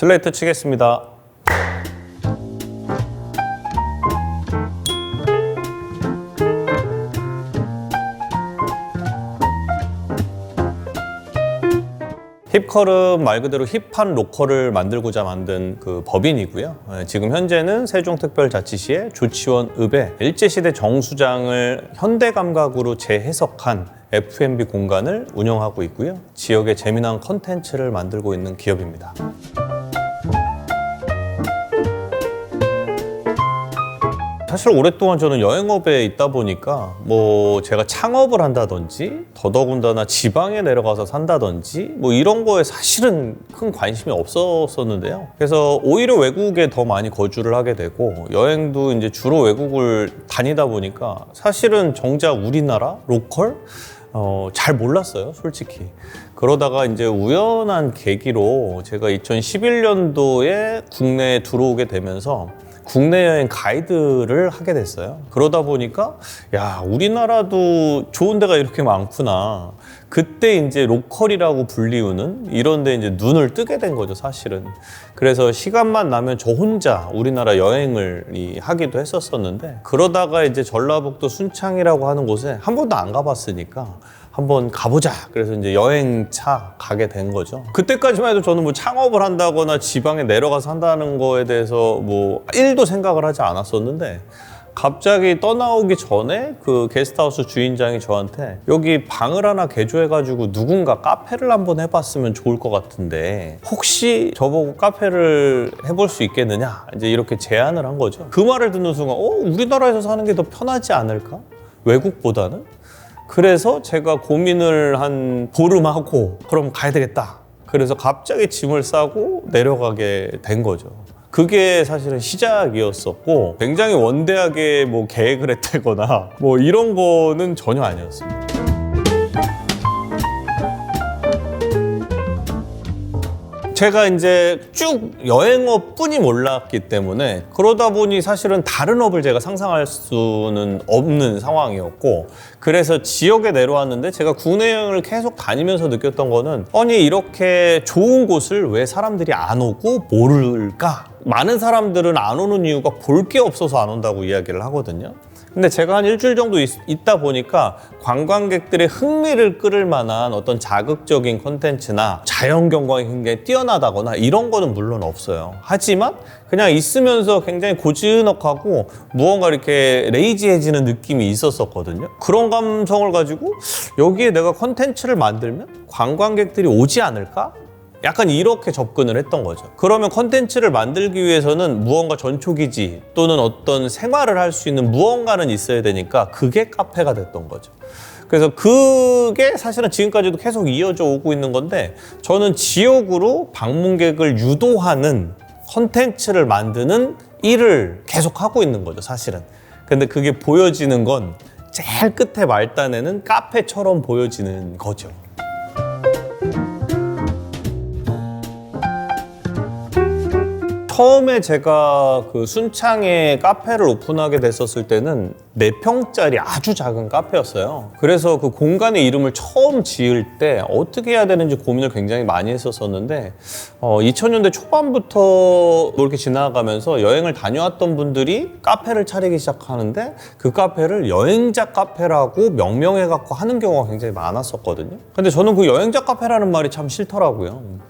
슬레이트 치겠습니다. 힙컬은 말 그대로 힙한 로컬을 만들고자 만든 그 법인이고요. 지금 현재는 세종특별자치시의 조치원읍에 일제시대 정수장을 현대 감각으로 재해석한 F&B 공간을 운영하고 있고요. 지역의 재미난 컨텐츠를 만들고 있는 기업입니다. 사실 오랫동안 저는 여행업에 있다 보니까 제가 창업을 한다든지 더더군다나 지방에 내려가서 산다든지 이런 거에 사실은 큰 관심이 없었었는데요. 그래서 오히려 외국에 더 많이 거주를 하게 되고 여행도 이제 주로 외국을 다니다 보니까 사실은 정작 우리나라 로컬 잘 몰랐어요, 솔직히. 그러다가 이제 우연한 계기로 제가 2011년도에 국내에 들어오게 되면서 국내 여행 가이드를 하게 됐어요. 그러다 보니까 야, 우리나라도 좋은 데가 이렇게 많구나. 그때 이제 로컬이라고 불리우는 이런 데 이제 눈을 뜨게 된 거죠, 사실은. 그래서 시간만 나면 저 혼자 우리나라 여행을 하기도 했었었는데, 그러다가 이제 전라북도 순창이라고 하는 곳에 한 번도 안 가봤으니까 한번 가보자. 그래서 이제 여행차 가게 된 거죠. 그때까지만 해도 저는 창업을 한다거나 지방에 내려가서 한다는 거에 대해서 1도 생각을 하지 않았었는데, 갑자기 떠나오기 전에 그 게스트하우스 주인장이 저한테 여기 방을 하나 개조해가지고 누군가 카페를 한번 해봤으면 좋을 것 같은데 혹시 저보고 카페를 해볼 수 있겠느냐, 이제 이렇게 제안을 한 거죠. 그 말을 듣는 순간 우리나라에서 사는 게 더 편하지 않을까? 외국보다는? 그래서 제가 고민을 한 보름하고 그럼 가야 되겠다. 그래서 갑자기 짐을 싸고 내려가게 된 거죠. 그게 사실은 시작이었었고, 굉장히 원대하게 계획을 했다거나 이런 거는 전혀 아니었습니다. 제가 이제 쭉 여행업뿐이 몰랐기 때문에 그러다 보니 사실은 다른 업을 제가 상상할 수는 없는 상황이었고, 그래서 지역에 내려왔는데 제가 국내 여행을 계속 다니면서 느꼈던 거는 아니 이렇게 좋은 곳을 왜 사람들이 안 오고 모를까? 많은 사람들은 안 오는 이유가 볼 게 없어서 안 온다고 이야기를 하거든요. 근데 제가 한 일주일 정도 있다 보니까 관광객들의 흥미를 끌을 만한 어떤 자극적인 콘텐츠나 자연 경관이 굉장히 뛰어나다거나 이런 거는 물론 없어요. 하지만 그냥 있으면서 굉장히 고즈넉하고 무언가 이렇게 레이지해지는 느낌이 있었었거든요. 그런 감성을 가지고 여기에 내가 콘텐츠를 만들면 관광객들이 오지 않을까? 약간 이렇게 접근을 했던 거죠. 그러면 컨텐츠를 만들기 위해서는 무언가 전초기지 또는 어떤 생활을 할 수 있는 무언가는 있어야 되니까 그게 카페가 됐던 거죠. 그래서 그게 사실은 지금까지도 계속 이어져 오고 있는 건데, 저는 지역으로 방문객을 유도하는 컨텐츠를 만드는 일을 계속 하고 있는 거죠, 사실은. 근데 그게 보여지는 건 제일 끝에 말단에는 카페처럼 보여지는 거죠. 처음에 제가 그 순창에 카페를 오픈하게 됐었을 때는 4평짜리 아주 작은 카페였어요. 그래서 그 공간의 이름을 처음 지을 때 어떻게 해야 되는지 고민을 굉장히 많이 했었었는데 2000년대 초반부터 이렇게 지나가면서 여행을 다녀왔던 분들이 카페를 차리기 시작하는데 그 카페를 여행자 카페라고 명명해갖고 하는 경우가 굉장히 많았었거든요. 근데 저는 그 여행자 카페라는 말이 참 싫더라고요.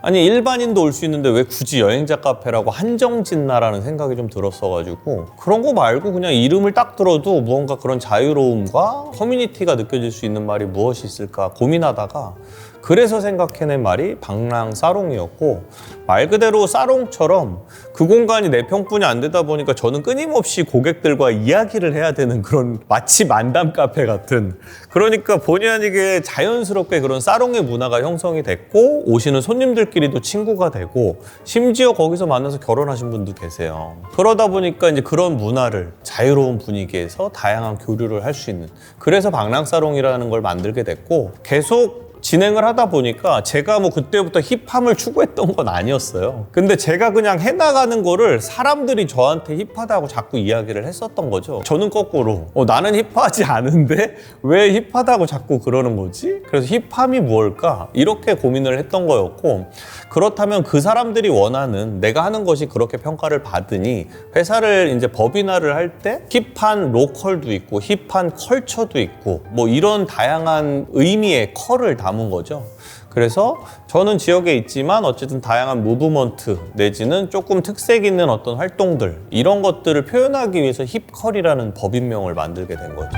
아니 일반인도 올 수 있는데 왜 굳이 여행자 카페라고 한정 짓나라는 생각이 좀 들었어가지고, 그런 거 말고 그냥 이름을 딱 들어도 무언가 그런 자유로움과 커뮤니티가 느껴질 수 있는 말이 무엇이 있을까 고민하다가 그래서 생각해낸 말이 방랑사롱이었고, 말 그대로 사롱처럼 그 공간이 4평뿐이 안 되다 보니까 저는 끊임없이 고객들과 이야기를 해야 되는 그런 마치 만담 카페 같은, 그러니까 본의 아니게 자연스럽게 그런 사롱의 문화가 형성이 됐고 오시는 손님들끼리도 친구가 되고 심지어 거기서 만나서 결혼하신 분도 계세요. 그러다 보니까 이제 그런 문화를 자유로운 분위기에서 다양한 교류를 할 수 있는, 그래서 방랑사롱이라는 걸 만들게 됐고, 계속 진행을 하다 보니까 제가 뭐 그때부터 힙함을 추구했던 건 아니었어요. 근데 제가 그냥 해나가는 거를 사람들이 저한테 힙하다고 자꾸 이야기를 했었던 거죠. 저는 거꾸로 나는 힙하지 않은데 왜 힙하다고 자꾸 그러는 거지? 그래서 힙함이 무엇일까? 이렇게 고민을 했던 거였고, 그렇다면 그 사람들이 원하는 내가 하는 것이 그렇게 평가를 받으니 회사를 이제 법인화를 할 때 힙한 로컬도 있고 힙한 컬처도 있고 뭐 이런 다양한 의미의 컬을 담은 거죠. 그래서 저는 지역에 있지만 어쨌든 다양한 무브먼트 내지는 조금 특색 있는 어떤 활동들, 이런 것들을 표현하기 위해서 힙컬이라는 법인명을 만들게 된 거죠.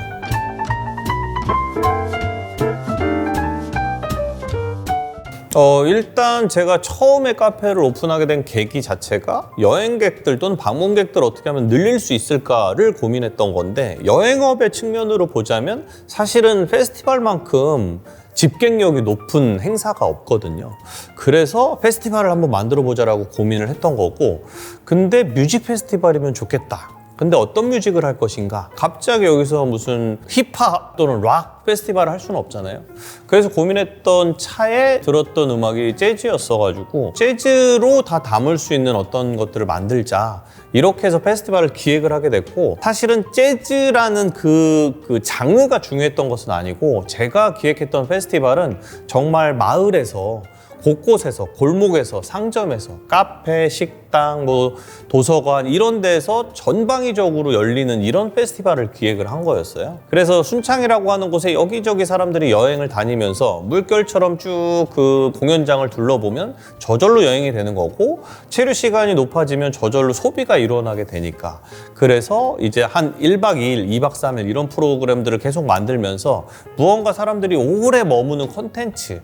일단 제가 처음에 카페를 오픈하게 된 계기 자체가 여행객들 또는 방문객들 어떻게 하면 늘릴 수 있을까를 고민했던 건데, 여행업의 측면으로 보자면 사실은 페스티벌만큼 집객력이 높은 행사가 없거든요. 그래서 페스티벌을 한번 만들어 보자라고 고민을 했던 거고, 근데 뮤직 페스티벌이면 좋겠다. 근데 어떤 뮤직을 할 것인가? 갑자기 여기서 무슨 힙합 또는 락 페스티벌을 할 수는 없잖아요. 그래서 고민했던 차에 들었던 음악이 재즈였어가지고 재즈로 다 담을 수 있는 어떤 것들을 만들자, 이렇게 해서 페스티벌을 기획을 하게 됐고, 사실은 재즈라는 그 장르가 중요했던 것은 아니고, 제가 기획했던 페스티벌은 정말 마을에서 곳곳에서, 골목에서, 상점에서, 카페, 식당, 뭐 도서관 이런 데서 전방위적으로 열리는 이런 페스티벌을 기획을 한 거였어요. 그래서 순창이라고 하는 곳에 여기저기 사람들이 여행을 다니면서 물결처럼 쭉 그 공연장을 둘러보면 저절로 여행이 되는 거고, 체류 시간이 높아지면 저절로 소비가 일어나게 되니까, 그래서 이제 한 1박 2일, 2박 3일 이런 프로그램들을 계속 만들면서 무언가 사람들이 오래 머무는 콘텐츠,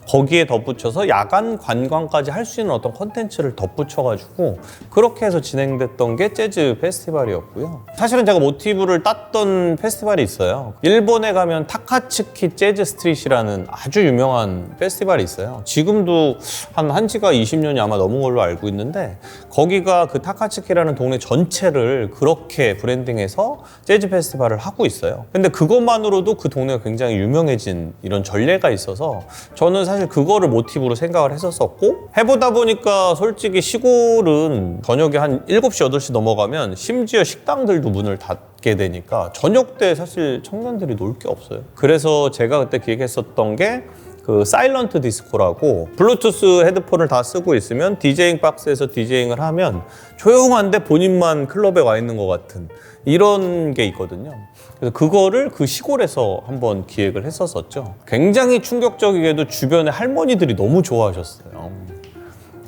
거기에 덧붙여서 야간 관광까지 할 수 있는 어떤 콘텐츠를 덧붙여가지고 그렇게 해서 진행됐던 게 재즈 페스티벌이었고요. 사실은 제가 모티브를 땄던 페스티벌이 있어요. 일본에 가면 타카츠키 재즈 스트릿이라는 아주 유명한 페스티벌이 있어요. 지금도 한 지가 20년이 아마 넘은 걸로 알고 있는데, 거기가 그 타카츠키라는 동네 전체를 그렇게 브랜딩해서 재즈 페스티벌을 하고 있어요. 근데 그것만으로도 그 동네가 굉장히 유명해진 이런 전례가 있어서 저는 사실 그거를 모티브로 생각을 했었었고, 해보다 보니까 솔직히 시골은 저녁에 한 7시, 8시 넘어가면 심지어 식당들도 문을 닫게 되니까 저녁 때 사실 청년들이 놀 게 없어요. 그래서 제가 그때 기획했었던 게 그 사일런트 디스코라고, 블루투스 헤드폰을 다 쓰고 있으면 디제잉 박스에서 디제잉을 하면 조용한데 본인만 클럽에 와 있는 것 같은 이런 게 있거든요. 그래서 그거를 그 시골에서 한번 기획을 했었었죠. 굉장히 충격적이게도 주변에 할머니들이 너무 좋아하셨어요.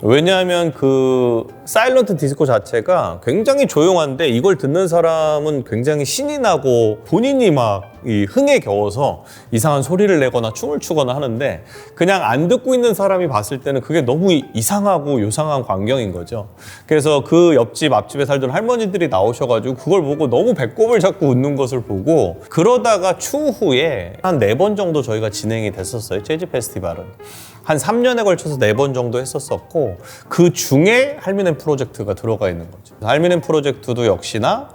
왜냐하면 그 사일런트 디스코 자체가 굉장히 조용한데 이걸 듣는 사람은 굉장히 신이 나고 본인이 막 이 흥에 겨워서 이상한 소리를 내거나 춤을 추거나 하는데, 그냥 안 듣고 있는 사람이 봤을 때는 그게 너무 이상하고 요상한 광경인 거죠. 그래서 그 옆집 앞집에 살던 할머니들이 나오셔가지고 그걸 보고 너무 배꼽을 잡고 웃는 것을 보고, 그러다가 추후에 한 4번 정도 저희가 진행이 됐었어요. 재즈 페스티벌은 한 3년에 걸쳐서 4번 정도 했었었고, 그 중에 할미넴 프로젝트가 들어가 있는 거죠. 할미넴 프로젝트도 역시나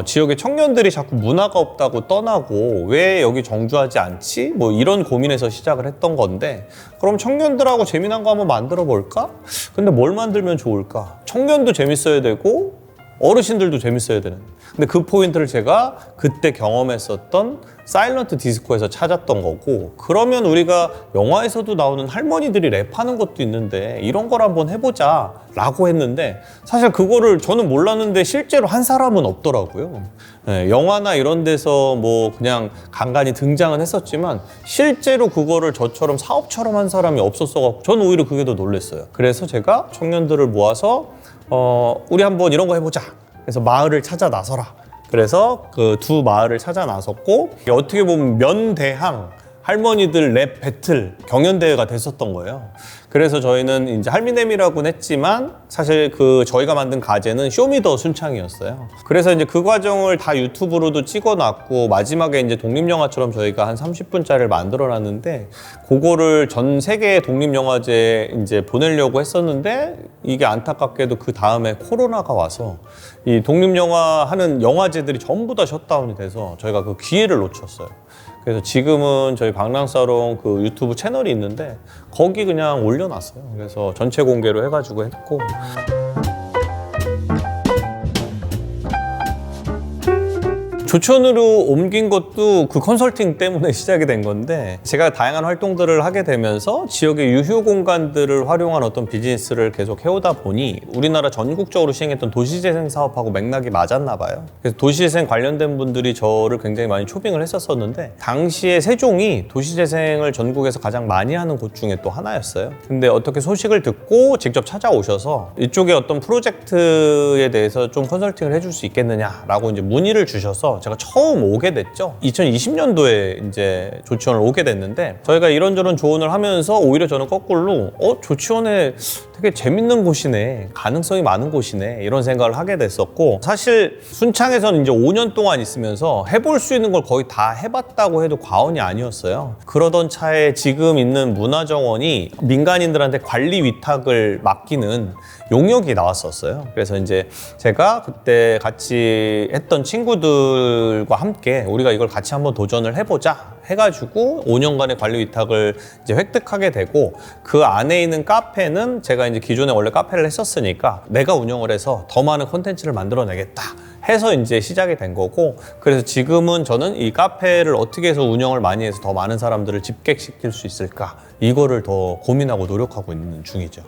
지역의 청년들이 자꾸 문화가 없다고 떠나고 왜 여기 정주하지 않지? 뭐 이런 고민에서 시작을 했던 건데, 그럼 청년들하고 재미난 거 한번 만들어 볼까? 근데 뭘 만들면 좋을까? 청년도 재밌어야 되고 어르신들도 재밌어야 되는. 근데 그 포인트를 제가 그때 경험했었던 사일런트 디스코에서 찾았던 거고, 그러면 우리가 영화에서도 나오는 할머니들이 랩하는 것도 있는데 이런 걸 한번 해보자 라고 했는데, 사실 그거를 저는 몰랐는데 실제로 한 사람은 없더라고요. 네, 영화나 이런 데서 뭐 그냥 간간히 등장은 했었지만 실제로 그거를 저처럼 사업처럼 한 사람이 없었어갖고 저는 오히려 그게 더 놀랐어요. 그래서 제가 청년들을 모아서 우리 한번 이런 거 해보자. 그래서 마을을 찾아 나서라. 그래서 그 두 마을을 찾아 나섰고, 어떻게 보면 면대항 할머니들 랩 배틀 경연대회가 됐었던 거예요. 그래서 저희는 이제 할미넴이라고는 했지만 사실 그 저희가 만든 가제는 쇼미더 순창이었어요. 그래서 이제 그 과정을 다 유튜브로도 찍어놨고, 마지막에 이제 독립영화처럼 저희가 한 30분짜리를 만들어놨는데, 그거를 전 세계 독립영화제에 이제 보내려고 했었는데, 이게 안타깝게도 그 다음에 코로나가 와서 이 독립영화 하는 영화제들이 전부 다 셧다운이 돼서 저희가 그 기회를 놓쳤어요. 그래서 지금은 저희 방랑사롱 그 유튜브 채널이 있는데 거기 그냥 올려놨어요. 그래서 전체 공개로 해가지고 했고. 조천으로 옮긴 것도 그 컨설팅 때문에 시작이 된 건데, 제가 다양한 활동들을 하게 되면서 지역의 유휴 공간들을 활용한 어떤 비즈니스를 계속 해오다 보니 우리나라 전국적으로 시행했던 도시재생 사업하고 맥락이 맞았나 봐요. 그래서 도시재생 관련된 분들이 저를 굉장히 많이 초빙을 했었었는데, 당시에 세종이 도시재생을 전국에서 가장 많이 하는 곳 중에 또 하나였어요. 근데 어떻게 소식을 듣고 직접 찾아오셔서 이쪽에 어떤 프로젝트에 대해서 좀 컨설팅을 해줄 수 있겠느냐라고 이제 문의를 주셔서 제가 처음 오게 됐죠. 2020년도에 이제 조치원을 오게 됐는데, 저희가 이런저런 조언을 하면서 오히려 저는 거꾸로 조치원에 되게 재밌는 곳이네, 가능성이 많은 곳이네, 이런 생각을 하게 됐었고, 사실 순창에서는 이제 5년 동안 있으면서 해볼 수 있는 걸 거의 다 해봤다고 해도 과언이 아니었어요. 그러던 차에 지금 있는 문화정원이 민간인들한테 관리 위탁을 맡기는 용역이 나왔었어요. 그래서 이제 제가 그때 같이 했던 친구들과 함께 우리가 이걸 같이 한번 도전을 해보자 해가지고 5년간의 관리 위탁을 이제 획득하게 되고, 그 안에 있는 카페는 제가 이제 기존에 원래 카페를 했었으니까 내가 운영을 해서 더 많은 콘텐츠를 만들어내겠다 해서 이제 시작이 된 거고, 그래서 지금은 저는 이 카페를 어떻게 해서 운영을 많이 해서 더 많은 사람들을 집객시킬 수 있을까, 이거를 더 고민하고 노력하고 있는 중이죠.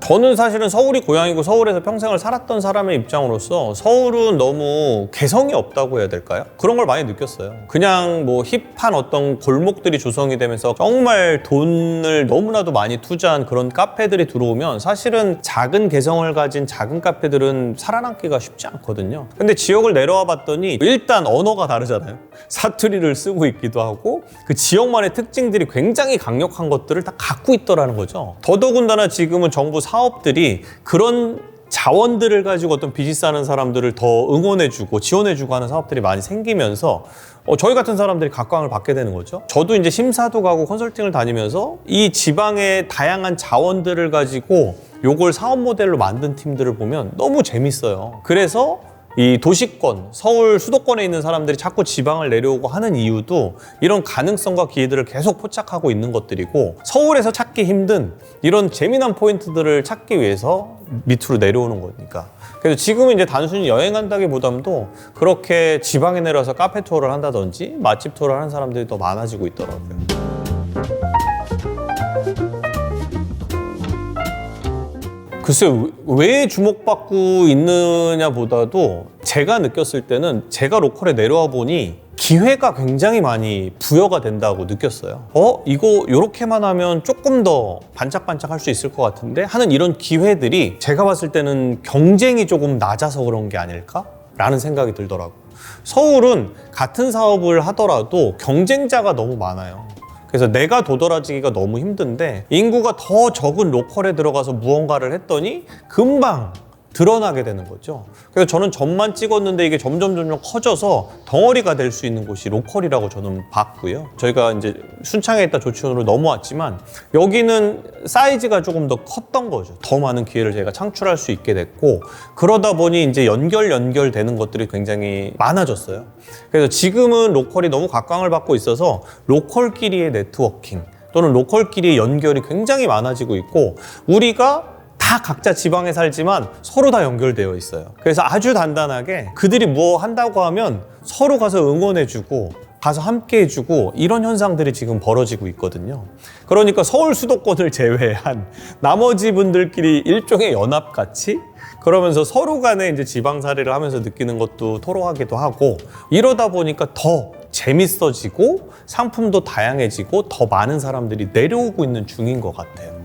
저는 사실은 서울이 고향이고 서울에서 평생을 살았던 사람의 입장으로서 서울은 너무 개성이 없다고 해야 될까요? 그런 걸 많이 느꼈어요. 그냥 뭐 힙한 어떤 골목들이 조성이 되면서 정말 돈을 너무나도 많이 투자한 그런 카페들이 들어오면 사실은 작은 개성을 가진 작은 카페들은 살아남기가 쉽지 않거든요. 근데 지역을 내려와 봤더니 일단 언어가 다르잖아요. 사투리를 쓰고 있기도 하고 그 지역만의 특징들이 굉장히 강력한 것들을 다 갖고 있더라는 거죠. 더더군다나 지금은 정부 사업들이 그런 자원들을 가지고 어떤 비즈니스 하는 사람들을 더 응원해주고 지원해주고 하는 사업들이 많이 생기면서 저희 같은 사람들이 각광을 받게 되는 거죠. 저도 이제 심사도 가고 컨설팅을 다니면서 이 지방의 다양한 자원들을 가지고 요걸 사업 모델로 만든 팀들을 보면 너무 재밌어요. 그래서 이 도시권, 서울 수도권에 있는 사람들이 자꾸 지방을 내려오고 하는 이유도 이런 가능성과 기회들을 계속 포착하고 있는 것들이고, 서울에서 찾기 힘든 이런 재미난 포인트들을 찾기 위해서 밑으로 내려오는 거니까. 그래서 지금은 이제 단순히 여행한다기보다도 그렇게 지방에 내려와서 카페 투어를 한다든지 맛집 투어를 하는 사람들이 더 많아지고 있더라고요. 글쎄, 왜 주목받고 있느냐 보다도 제가 느꼈을 때는 제가 로컬에 내려와 보니 기회가 굉장히 많이 부여가 된다고 느꼈어요. 이거 요렇게만 하면 조금 더 반짝반짝 할 수 있을 것 같은데 하는 이런 기회들이 제가 봤을 때는 경쟁이 조금 낮아서 그런 게 아닐까? 라는 생각이 들더라고요. 서울은 같은 사업을 하더라도 경쟁자가 너무 많아요. 그래서 내가 도드라지기가 너무 힘든데 인구가 더 적은 로컬에 들어가서 무언가를 했더니 금방 드러나게 되는 거죠. 그래서 저는 점만 찍었는데 이게 점점 커져서 덩어리가 될 수 있는 곳이 로컬이라고 저는 봤고요. 저희가 이제 순창에 있다 조치원으로 넘어왔지만 여기는 사이즈가 조금 더 컸던 거죠. 더 많은 기회를 저희가 창출할 수 있게 됐고, 그러다 보니 이제 연결되는 것들이 굉장히 많아졌어요. 그래서 지금은 로컬이 너무 각광을 받고 있어서 로컬끼리의 네트워킹 또는 로컬끼리의 연결이 굉장히 많아지고 있고, 우리가 다 각자 지방에 살지만 서로 다 연결되어 있어요. 그래서 아주 단단하게 그들이 뭐 한다고 하면 서로 가서 응원해주고 가서 함께 해주고 이런 현상들이 지금 벌어지고 있거든요. 그러니까 서울 수도권을 제외한 나머지 분들끼리 일종의 연합같이 그러면서 서로 간에 이제 지방살이를 하면서 느끼는 것도 토로하기도 하고, 이러다 보니까 더 재밌어지고 상품도 다양해지고 더 많은 사람들이 내려오고 있는 중인 것 같아요.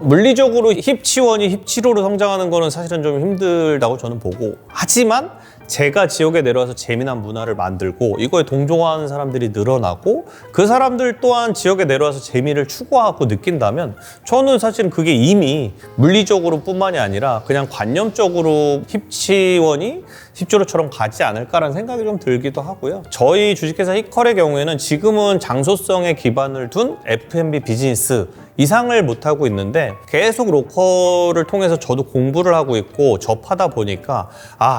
물리적으로 힙치원이 힙치로로 성장하는 거는 사실은 좀 힘들다고 저는 보고, 하지만 제가 지역에 내려와서 재미난 문화를 만들고 이거에 동조하는 사람들이 늘어나고 그 사람들 또한 지역에 내려와서 재미를 추구하고 느낀다면 저는 사실은 그게 이미 물리적으로 뿐만이 아니라 그냥 관념적으로 힙치원이 힙조로처럼 가지 않을까라는 생각이 좀 들기도 하고요. 저희 주식회사 히컬의 경우에는 지금은 장소성에 기반을 둔 F&B 비즈니스 이상을 못하고 있는데 계속 로컬을 통해서 저도 공부를 하고 있고 접하다 보니까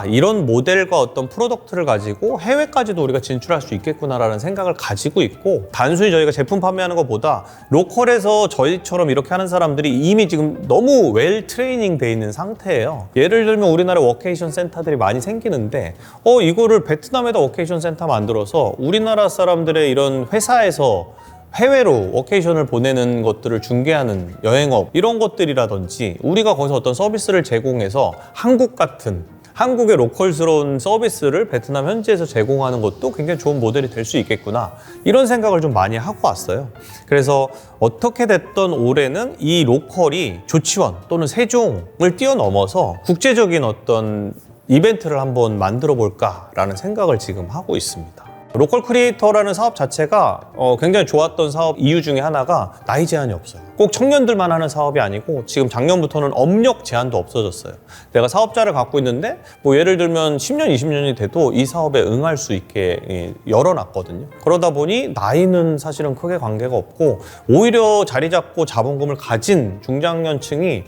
이런 모델과 어떤 프로덕트를 가지고 해외까지도 우리가 진출할 수 있겠구나라는 생각을 가지고 있고, 단순히 저희가 제품 판매하는 것보다 로컬에서 저희처럼 이렇게 하는 사람들이 이미 지금 너무 웰 트레이닝 돼 있는 상태예요. 예를 들면 우리나라 워케이션 센터들이 많이 생기는데 이거를 베트남에다 워케이션 센터 만들어서 우리나라 사람들의 이런 회사에서 해외로 워케이션을 보내는 것들을 중개하는 여행업 이런 것들이라든지, 우리가 거기서 어떤 서비스를 제공해서 한국 같은 한국의 로컬스러운 서비스를 베트남 현지에서 제공하는 것도 굉장히 좋은 모델이 될 수 있겠구나, 이런 생각을 좀 많이 하고 왔어요. 그래서 어떻게 됐던 올해는 이 로컬이 조치원 또는 세종을 뛰어넘어서 국제적인 어떤 이벤트를 한번 만들어 볼까라는 생각을 지금 하고 있습니다. 로컬 크리에이터라는 사업 자체가 굉장히 좋았던 사업 이유 중에 하나가 나이 제한이 없어요. 꼭 청년들만 하는 사업이 아니고 지금 작년부터는 업력 제한도 없어졌어요. 내가 사업자를 갖고 있는데 예를 들면 10년, 20년이 돼도 이 사업에 응할 수 있게 열어놨거든요. 그러다 보니 나이는 사실은 크게 관계가 없고 오히려 자리 잡고 자본금을 가진 중장년층이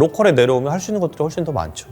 로컬에 내려오면 할 수 있는 것들이 훨씬 더 많죠.